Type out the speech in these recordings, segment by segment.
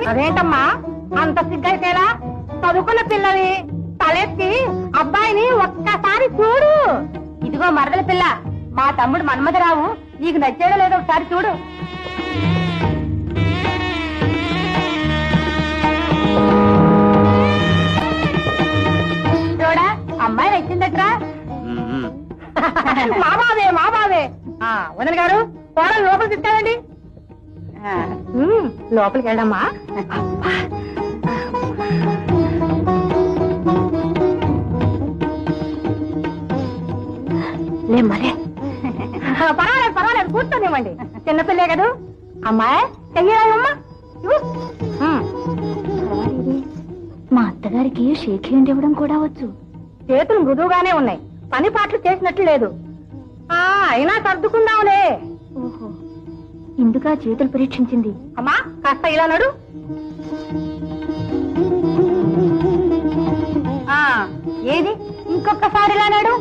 అదేంటమ్మా అంత సిగ్గైతేలా? చదువుకున్న పిల్లవి తలెత్తి అబ్బాయిని ఒక్కసారి చూడు. ఇదిగో మరదల పిల్ల, మా తమ్ముడు మన్మథరావు నీకు నచ్చాడో లేదో ఒకసారి చూడు. చూడా అమ్మాయి నచ్చిందట్రా. మా బావే వదిన గారు కోడలు లోపలికి తీసుకెళ్ళండి. లోపలికి వెళ్ళమ్మా. లేమ్మలే, పర్వాలేదు కూర్చొనివ్వండి. చిన్నపిల్లే కదూ. అమ్మాయి చెయ్యమ్మా. మా అత్తగారికి షేక్ హ్యాండ్ ఇవ్వడం కూడా వచ్చు. చేతులు మృదువుగానే ఉన్నాయి, పని పాటలు చేసినట్లు లేదు. అయినా సర్దుకుందాంలే. ఓహో, ఇందుకా చేతులు పరీక్షించింది. అమ్మా కాస్త ఇలా నడు. ఏది ఇంకొకసారి ఇలా నడు.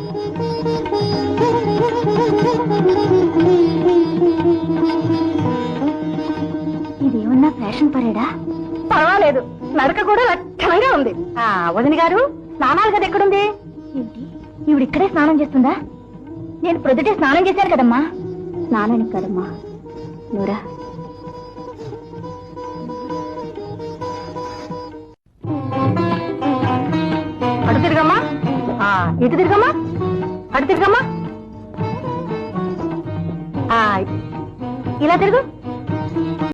ఇదేమన్నా ఫ్యాషన్ పరేడా? పర్వాలేదు, నడక కూడా లక్షణంగా ఉంది. వదిన గారు స్నానాలు గది ఎక్కడుంది? ఏంటి, ఇక్కడే స్నానం చేస్తుందా? నేను ప్రొద్దుటే స్నానం చేశాను కదమ్మా. స్నానానికి కదమ్మా, నూరా. అటు తిరగమ్మా, ఇటు తిరగమ్మా, అటు తిరగమ్మా, ఇలా తిరుగు.